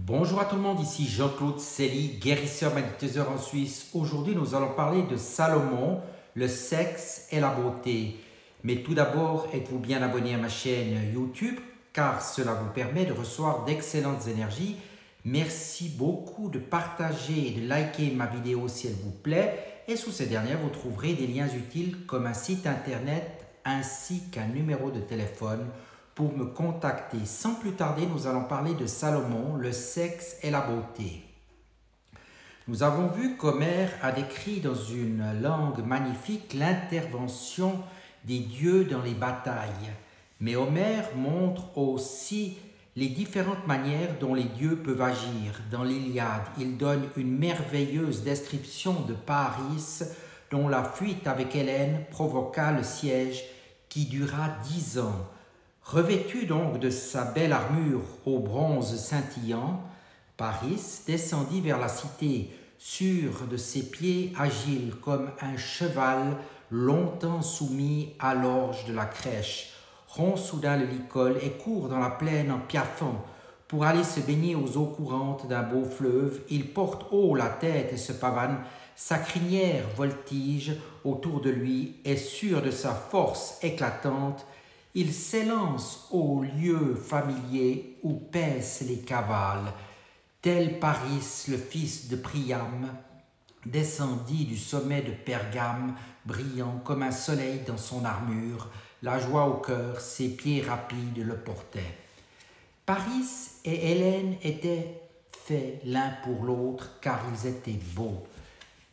Bonjour à tout le monde, ici Jean-Claude Célie, guérisseur magnétiseur en Suisse. Aujourd'hui, nous allons parler de Salomon, le sexe et la beauté. Mais tout d'abord, êtes-vous bien abonné à ma chaîne YouTube car cela vous permet de recevoir d'excellentes énergies. Merci beaucoup de partager et de liker ma vidéo si elle vous plaît. Et sous ces dernières, vous trouverez des liens utiles comme un site internet ainsi qu'un numéro de téléphone pour me contacter. Sans plus tarder, nous allons parler de Salomon, le sexe et la beauté. Nous avons vu qu'Homère a décrit dans une langue magnifique l'intervention des dieux dans les batailles. Mais Homère montre aussi les différentes manières dont les dieux peuvent agir. Dans l'Iliade, il donne une merveilleuse description de Paris, dont la fuite avec Hélène provoqua le siège qui dura 10 ans. Revêtu donc de sa belle armure au bronze scintillant, Paris descendit vers la cité, sûr de ses pieds agiles comme un cheval longtemps soumis à l'orge de la crèche, rompt soudain le licol et court dans la plaine en piaffant. Pour aller se baigner aux eaux courantes d'un beau fleuve, il porte haut la tête et se pavane, sa crinière voltige autour de lui et sûr de sa force éclatante, il s'élance au lieu familier où paissent les cavales. Tel Paris, le fils de Priam, descendit du sommet de Pergame, brillant comme un soleil dans son armure, la joie au cœur, ses pieds rapides le portaient. Paris et Hélène étaient faits l'un pour l'autre car ils étaient beaux.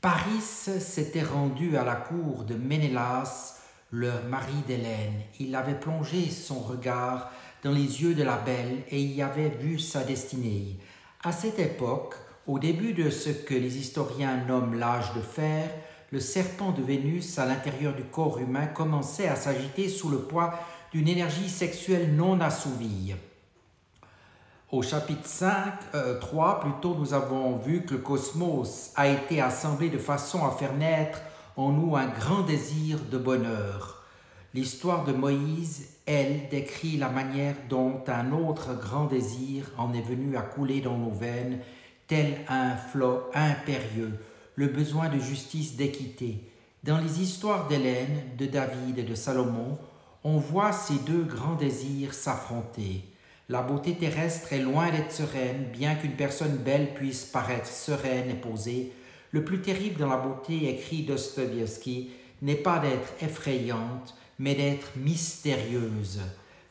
Paris s'était rendu à la cour de Ménélas, le mari d'Hélène. Il avait plongé son regard dans les yeux de la belle et y avait vu sa destinée. À cette époque, au début de ce que les historiens nomment l'âge de fer, le serpent de Vénus à l'intérieur du corps humain commençait à s'agiter sous le poids d'une énergie sexuelle non assouvie. Au chapitre 3, plutôt, nous avons vu que le cosmos a été assemblé de façon à faire naître en nous un grand désir de bonheur. L'histoire de Moïse, elle, décrit la manière dont un autre grand désir en est venu à couler dans nos veines, tel un flot impérieux, le besoin de justice, d'équité. Dans les histoires d'Hélène, de David et de Salomon, on voit ces deux grands désirs s'affronter. La beauté terrestre est loin d'être sereine, bien qu'une personne belle puisse paraître sereine et posée. Le plus terrible dans la beauté, écrit Dostoïevski, n'est pas d'être effrayante, mais d'être mystérieuse.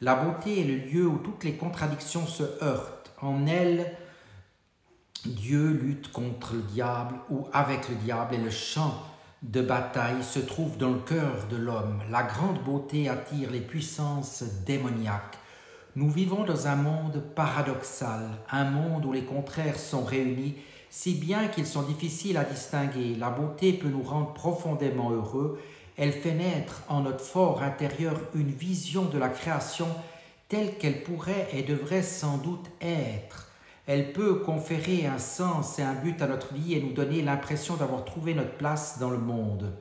La beauté est le lieu où toutes les contradictions se heurtent. En elle, Dieu lutte contre le diable ou avec le diable et le champ de bataille se trouve dans le cœur de l'homme. La grande beauté attire les puissances démoniaques. Nous vivons dans un monde paradoxal, un monde où les contraires sont réunis, si bien qu'ils sont difficiles à distinguer. La beauté peut nous rendre profondément heureux. Elle fait naître en notre fort intérieur une vision de la création telle qu'elle pourrait et devrait sans doute être. Elle peut conférer un sens et un but à notre vie et nous donner l'impression d'avoir trouvé notre place dans le monde.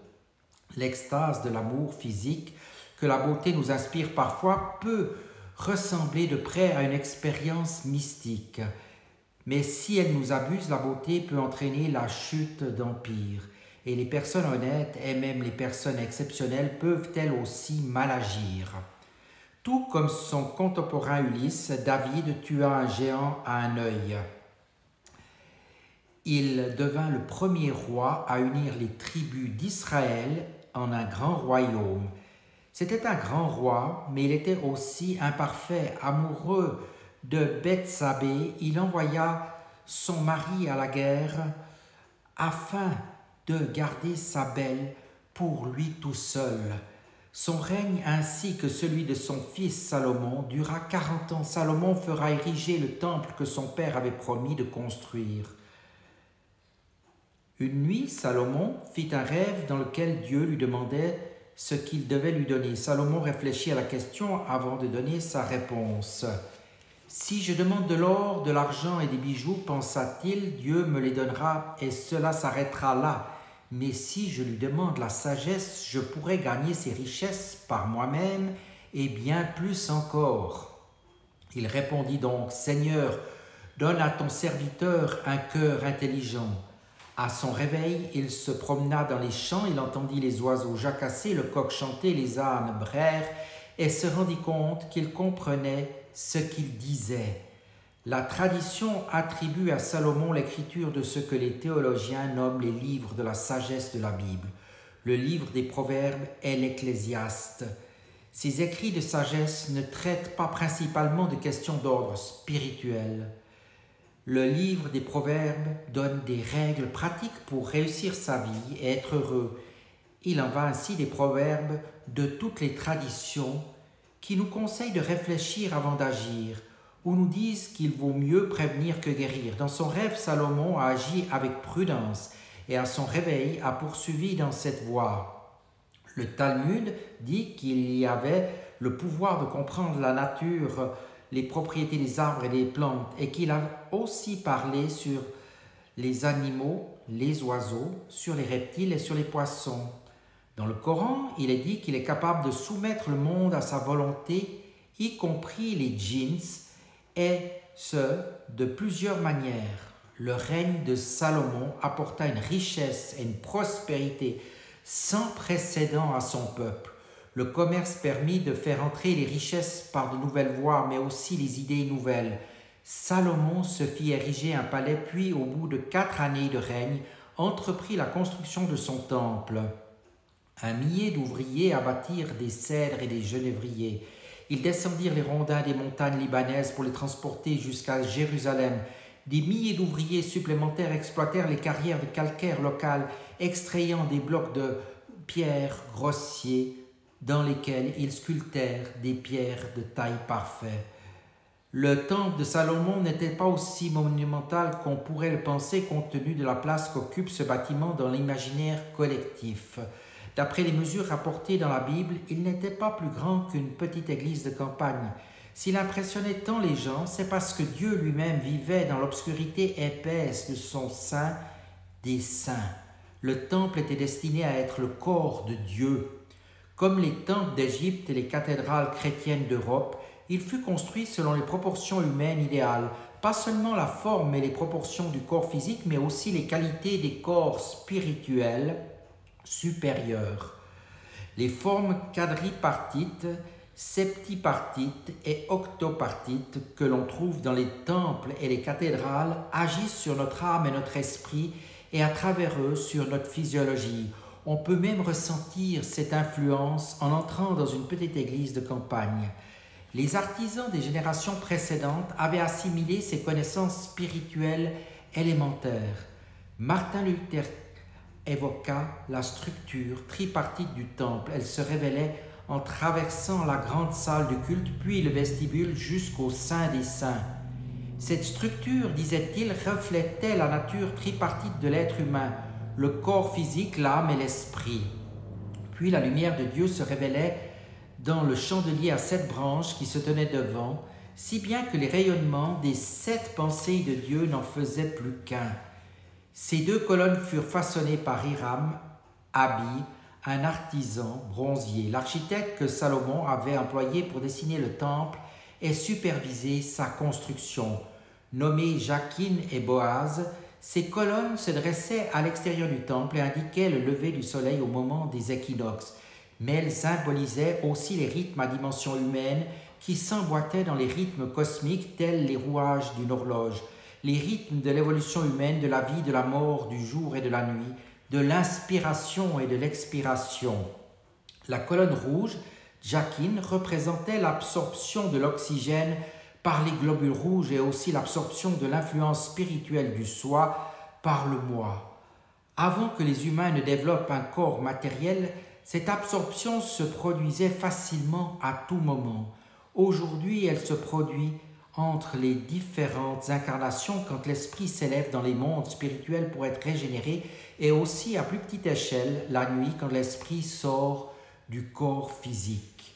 L'extase de l'amour physique que la beauté nous inspire parfois peut ressembler de près à une expérience mystique. Mais si elle nous abuse, la beauté peut entraîner la chute d'empire. Et les personnes honnêtes et même les personnes exceptionnelles peuvent elles aussi mal agir. Tout comme son contemporain Ulysse, David tua un géant à un œil. Il devint le premier roi à unir les tribus d'Israël en un grand royaume. C'était un grand roi, mais il était aussi imparfait, amoureux de Bethsabée. Il envoya son mari à la guerre afin de garder sa belle pour lui tout seul. Son règne ainsi que celui de son fils Salomon dura 40 ans. Salomon fera ériger le temple que son père avait promis de construire. Une nuit, Salomon fit un rêve dans lequel Dieu lui demandait ce qu'il devait lui donner. Salomon réfléchit à la question avant de donner sa réponse. « Si je demande de l'or, de l'argent et des bijoux, pensa-t-il, Dieu me les donnera et cela s'arrêtera là. Mais si je lui demande la sagesse, je pourrais gagner ces richesses par moi-même et bien plus encore. » Il répondit donc, « Seigneur, Donne à ton serviteur un cœur intelligent. À son réveil, il se promena dans les champs, il entendit les oiseaux jacasser, le coq chanter, les ânes braire, et se rendit compte qu'il comprenait ce qu'il disait. La tradition attribue à Salomon l'écriture de ce que les théologiens nomment les livres de la sagesse de la Bible. Le livre des Proverbes est l'Ecclésiaste. Ces écrits de sagesse ne traitent pas principalement de questions d'ordre spirituel. Le livre des Proverbes donne des règles pratiques pour réussir sa vie et être heureux. Il en va ainsi des proverbes de toutes les traditions qui nous conseillent de réfléchir avant d'agir, ou nous disent qu'il vaut mieux prévenir que guérir. Dans son rêve, Salomon a agi avec prudence et à son réveil a poursuivi dans cette voie. Le Talmud dit qu'il y avait le pouvoir de comprendre la nature, les propriétés des arbres et des plantes, et qu'il a aussi parlé sur les animaux, les oiseaux, sur les reptiles et sur les poissons. Dans le Coran, il est dit qu'il est capable de soumettre le monde à sa volonté, y compris les djinns, et ce, de plusieurs manières. Le règne de Salomon apporta une richesse et une prospérité sans précédent à son peuple. Le commerce permit de faire entrer les richesses par de nouvelles voies, mais aussi les idées nouvelles. Salomon se fit ériger un palais, puis, au bout de 4 années de règne, entreprit la construction de son temple. Un millier d'ouvriers abattirent des cèdres et des genévriers. Ils descendirent les rondins des montagnes libanaises pour les transporter jusqu'à Jérusalem. Des milliers d'ouvriers supplémentaires exploitèrent les carrières de calcaire locales, extrayant des blocs de pierre grossiers dans lesquels ils sculptèrent des pierres de taille parfaite. Le temple de Salomon n'était pas aussi monumental qu'on pourrait le penser compte tenu de la place qu'occupe ce bâtiment dans l'imaginaire collectif. D'après les mesures rapportées dans la Bible, il n'était pas plus grand qu'une petite église de campagne. S'il impressionnait tant les gens, c'est parce que Dieu lui-même vivait dans l'obscurité épaisse de son Saint des Saints. Le temple était destiné à être le corps de Dieu. Comme les temples d'Égypte et les cathédrales chrétiennes d'Europe, il fut construit selon les proportions humaines idéales, pas seulement la forme et les proportions du corps physique, mais aussi les qualités des corps spirituels supérieurs. Les formes quadripartites, septipartites et octopartites que l'on trouve dans les temples et les cathédrales agissent sur notre âme et notre esprit et à travers eux sur notre physiologie. On peut même ressentir cette influence en entrant dans une petite église de campagne. Les artisans des générations précédentes avaient assimilé ces connaissances spirituelles élémentaires. Martin Luther évoqua la structure tripartite du temple. Elle se révélait en traversant la grande salle du culte, puis le vestibule jusqu'au Saint des Saints. Cette structure, disait-il, reflétait la nature tripartite de l'être humain, le corps physique, l'âme et l'esprit. Puis la lumière de Dieu se révélait dans le chandelier à 7 branches qui se tenait devant, si bien que les rayonnements des 7 pensées de Dieu n'en faisaient plus qu'un. Ces 2 colonnes furent façonnées par Hiram, Abi, un artisan bronzier, l'architecte que Salomon avait employé pour dessiner le temple et superviser sa construction. Nommés Jachin et Boaz, ces colonnes se dressaient à l'extérieur du temple et indiquaient le lever du soleil au moment des équinoxes. Mais elles symbolisaient aussi les rythmes à dimension humaine qui s'emboîtaient dans les rythmes cosmiques tels les rouages d'une horloge, les rythmes de l'évolution humaine, de la vie, de la mort, du jour et de la nuit, de l'inspiration et de l'expiration. La colonne rouge, Jachin, représentait l'absorption de l'oxygène par les globules rouges et aussi l'absorption de l'influence spirituelle du soi par le moi. Avant que les humains ne développent un corps matériel, cette absorption se produisait facilement à tout moment. Aujourd'hui, elle se produit entre les différentes incarnations quand l'esprit s'élève dans les mondes spirituels pour être régénéré et aussi à plus petite échelle, la nuit, quand l'esprit sort du corps physique.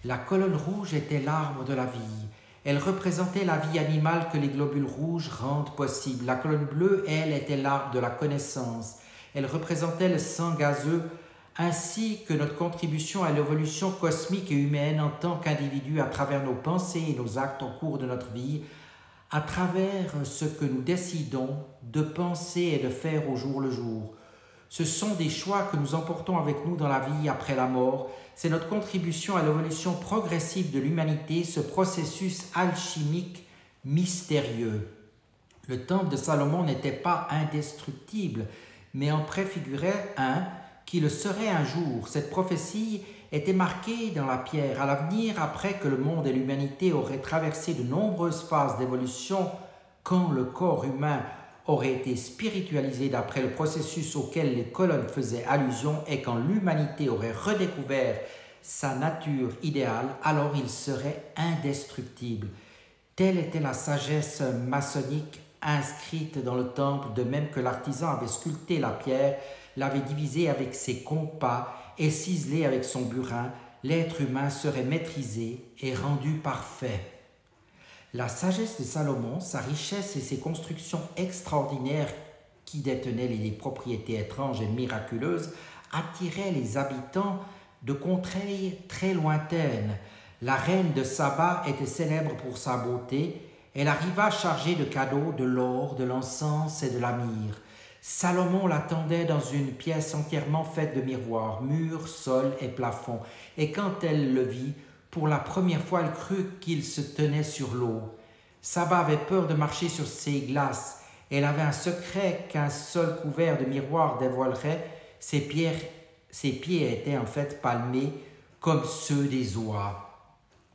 La colonne rouge était l'arbre de la vie. Elle représentait la vie animale que les globules rouges rendent possible. La colonne bleue, elle, était l'arbre de la connaissance. Elle représentait le sang gazeux ainsi que notre contribution à l'évolution cosmique et humaine en tant qu'individu à travers nos pensées et nos actes au cours de notre vie, à travers ce que nous décidons de penser et de faire au jour le jour. Ce sont des choix que nous emportons avec nous dans la vie après la mort. C'est notre contribution à l'évolution progressive de l'humanité, ce processus alchimique mystérieux. Le temple de Salomon n'était pas indestructible, mais en préfigurait un qui le serait un jour. Cette prophétie était marquée dans la pierre. À l'avenir, après que le monde et l'humanité auraient traversé de nombreuses phases d'évolution, quand le corps humain aurait été spiritualisé d'après le processus auquel les colonnes faisaient allusion et quand l'humanité aurait redécouvert sa nature idéale, alors il serait indestructible. Telle était la sagesse maçonnique inscrite dans le temple, de même que l'artisan avait sculpté la pierre, l'avait divisée avec ses compas et ciselée avec son burin, l'être humain serait maîtrisé et rendu parfait. La sagesse de Salomon, sa richesse et ses constructions extraordinaires qui détenaient les propriétés étranges et miraculeuses attiraient les habitants de contrées très lointaines. La reine de Saba était célèbre pour sa beauté. Elle arriva chargée de cadeaux, de l'or, de l'encens et de la myrrhe. Salomon l'attendait dans une pièce entièrement faite de miroirs, murs, sol et plafond. Et quand elle le vit, pour la première fois, elle crut qu'il se tenait sur l'eau. Saba avait peur de marcher sur ces glaces. Elle avait un secret qu'un seul couvert de miroirs dévoilerait. Ses pieds étaient en fait palmés comme ceux des oies.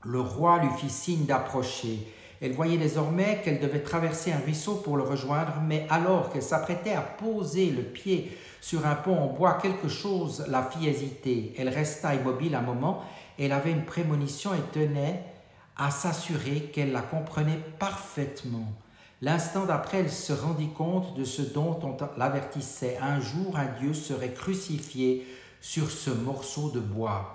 Le roi lui fit signe d'approcher. Elle voyait désormais qu'elle devait traverser un ruisseau pour le rejoindre, mais alors qu'elle s'apprêtait à poser le pied sur un pont en bois, quelque chose la fit hésiter. Elle resta immobile un moment. Elle avait une prémonition et tenait à s'assurer qu'elle la comprenait parfaitement. L'instant d'après, elle se rendit compte de ce dont on l'avertissait. Un jour, un Dieu serait crucifié sur ce morceau de bois.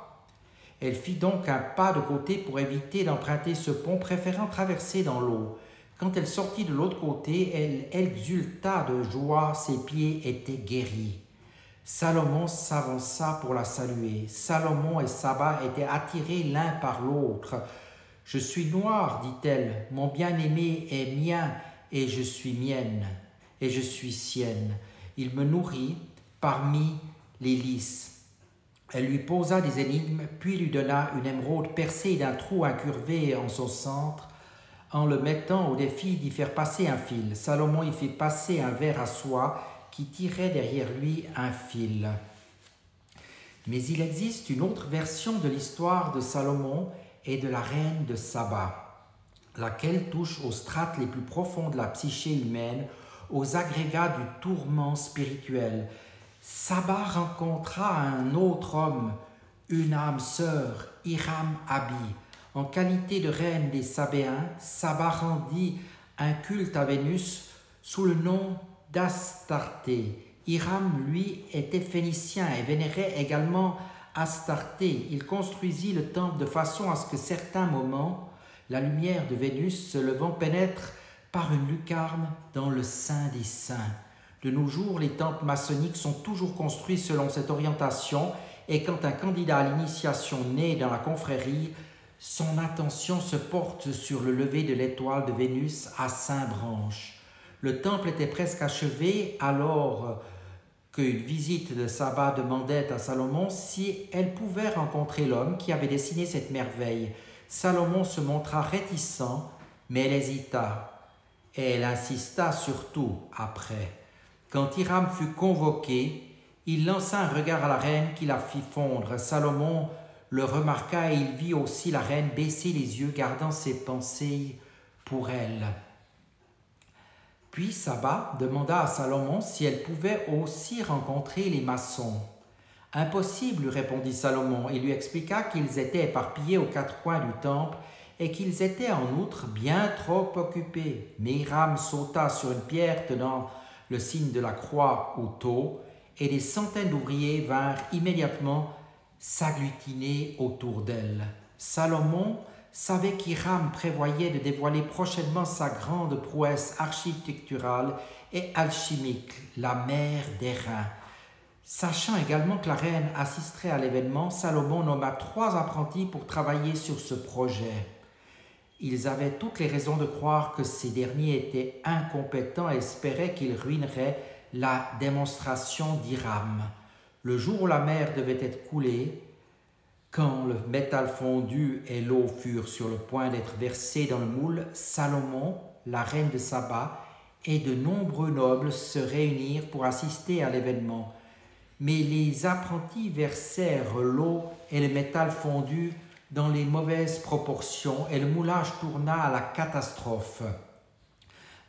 Elle fit donc un pas de côté pour éviter d'emprunter ce pont, préférant traverser dans l'eau. Quand elle sortit de l'autre côté, elle exulta de joie, ses pieds étaient guéris. Salomon s'avança pour la saluer. Salomon et Saba étaient attirés l'un par l'autre. « Je suis noire, dit-elle, mon bien-aimé est mien, et je suis mienne, et je suis sienne. Il me nourrit parmi les lys. » Elle lui posa des énigmes, puis lui donna une émeraude percée d'un trou incurvé en son centre, en le mettant au défi d'y faire passer un fil. Salomon y fit passer un ver à soie qui tirait derrière lui un fil. Mais il existe une autre version de l'histoire de Salomon et de la reine de Saba, laquelle touche aux strates les plus profonds de la psyché humaine, aux agrégats du tourment spirituel. Saba rencontra un autre homme, une âme sœur, Hiram-Abi. En qualité de reine des Sabéens, Saba rendit un culte à Vénus sous le nom d'Astarté. Hiram, lui, était phénicien et vénérait également Astarté. Il construisit le temple de façon à ce que certains moments, la lumière de Vénus se levant pénètre par une lucarne dans le Saint des Saints. De nos jours, les temples maçonniques sont toujours construits selon cette orientation et quand un candidat à l'initiation naît dans la confrérie, son attention se porte sur le lever de l'étoile de Vénus à 5 branches. Le temple était presque achevé alors qu'une visite de Saba demandait à Salomon si elle pouvait rencontrer l'homme qui avait dessiné cette merveille. Salomon se montra réticent, mais elle hésita. Et elle insista surtout après. Quand Hiram fut convoqué, il lança un regard à la reine qui la fit fondre. Salomon le remarqua et il vit aussi la reine baisser les yeux, gardant ses pensées pour elle. Puis Saba demanda à Salomon si elle pouvait aussi rencontrer les maçons. « Impossible, lui répondit Salomon, et lui expliqua qu'ils étaient éparpillés aux 4 coins du temple et qu'ils étaient en outre bien trop occupés. Mais Hiram sauta sur une pierre tenant le signe de la croix au taux, et des centaines d'ouvriers vinrent immédiatement s'agglutiner autour d'elle. Salomon savait qu'Hiram prévoyait de dévoiler prochainement sa grande prouesse architecturale et alchimique, la mer d'Airain. Sachant également que la reine assisterait à l'événement, Salomon nomma 3 apprentis pour travailler sur ce projet. Ils avaient toutes les raisons de croire que ces derniers étaient incompétents et espéraient qu'ils ruineraient la démonstration d'Hiram. Le jour où la mer devait être coulée, quand le métal fondu et l'eau furent sur le point d'être versés dans le moule, Salomon, la reine de Saba, et de nombreux nobles se réunirent pour assister à l'événement. Mais les apprentis versèrent l'eau et le métal fondu dans les mauvaises proportions et le moulage tourna à la catastrophe.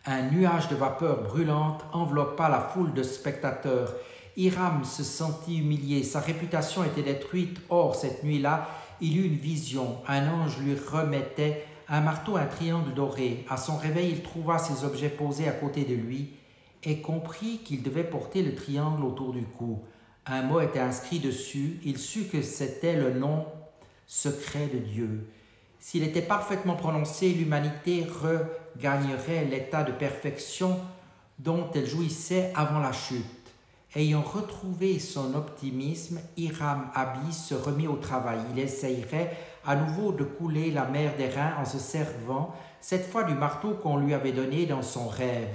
Un nuage de vapeur brûlante enveloppa la foule de spectateurs. Hiram se sentit humilié, sa réputation était détruite. Or, cette nuit-là, il eut une vision. Un ange lui remettait un marteau, un triangle doré. À son réveil, il trouva ces objets posés à côté de lui et comprit qu'il devait porter le triangle autour du cou. Un mot était inscrit dessus. Il sut que c'était le nom secret de Dieu. S'il était parfaitement prononcé, l'humanité regagnerait l'état de perfection dont elle jouissait avant la chute. Ayant retrouvé son optimisme, Hiram Abi se remit au travail. Il essayerait à nouveau de couler la mer d'Airain en se servant, cette fois du marteau qu'on lui avait donné dans son rêve.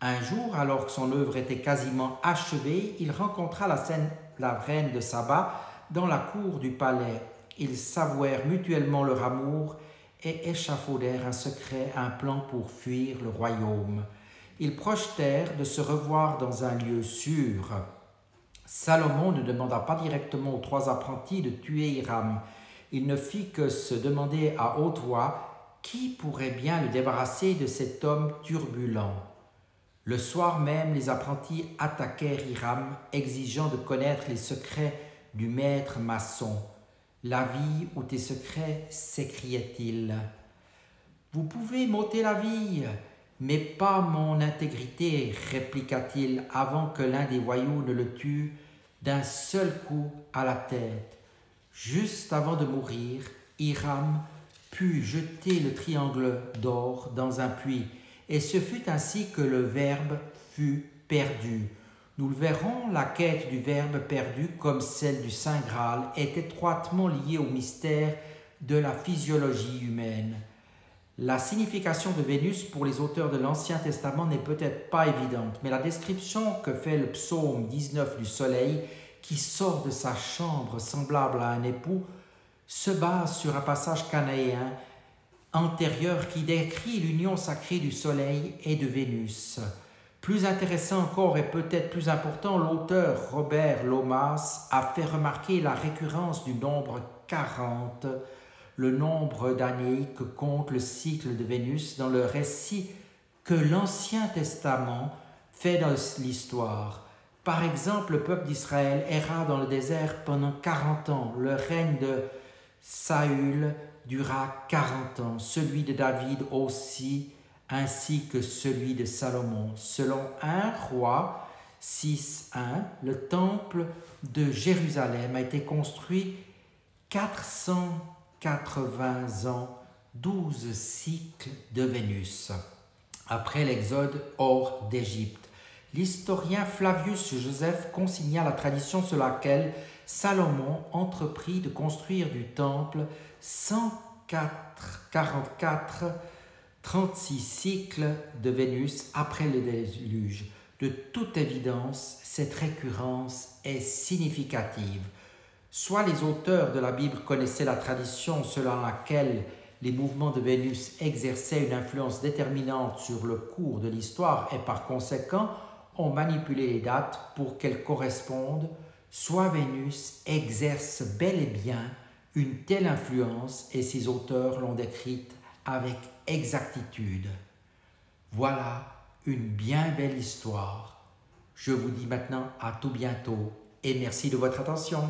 Un jour, alors que son œuvre était quasiment achevée, il rencontra la reine de Saba dans la cour du palais. Ils s'avouèrent mutuellement leur amour et échafaudèrent un secret, un plan pour fuir le royaume. Ils projetèrent de se revoir dans un lieu sûr. Salomon ne demanda pas directement aux 3 apprentis de tuer Hiram. Il ne fit que se demander à haute voix qui pourrait bien le débarrasser de cet homme turbulent. Le soir même, les apprentis attaquèrent Hiram, exigeant de connaître les secrets du maître maçon. « La vie ou tes secrets » s'écriait-il. « Vous pouvez m'ôter la vie, mais pas mon intégrité » répliqua-t-il avant que l'un des voyous ne le tue d'un seul coup à la tête. Juste avant de mourir, Hiram put jeter le triangle d'or dans un puits, et ce fut ainsi que le Verbe fut perdu. Nous le verrons, la quête du Verbe perdu, comme celle du Saint Graal, est étroitement liée au mystère de la physiologie humaine. La signification de Vénus pour les auteurs de l'Ancien Testament n'est peut-être pas évidente, mais la description que fait le psaume 19 du Soleil, qui sort de sa chambre semblable à un époux, se base sur un passage cananéen antérieur qui décrit l'union sacrée du Soleil et de Vénus. Plus intéressant encore et peut-être plus important, l'auteur Robert Lomas a fait remarquer la récurrence du nombre 40, le nombre d'années que compte le cycle de Vénus dans le récit que l'Ancien Testament fait dans l'histoire. Par exemple, le peuple d'Israël erra dans le désert pendant 40 ans. Le règne de Saül dura 40 ans, celui de David aussi, ainsi que celui de Salomon. Selon 1 Roi 6.1, le temple de Jérusalem a été construit 480 ans, 12 cycles de Vénus, après l'exode hors d'Égypte. L'historien Flavius Joseph consigna la tradition selon laquelle Salomon entreprit de construire du temple 36 cycles de Vénus après le déluge. De toute évidence, cette récurrence est significative. Soit les auteurs de la Bible connaissaient la tradition selon laquelle les mouvements de Vénus exerçaient une influence déterminante sur le cours de l'histoire et par conséquent ont manipulé les dates pour qu'elles correspondent, soit Vénus exerce bel et bien une telle influence et ses auteurs l'ont décrite avec exactitude. Voilà une bien belle histoire. Je vous dis maintenant à tout bientôt et merci de votre attention.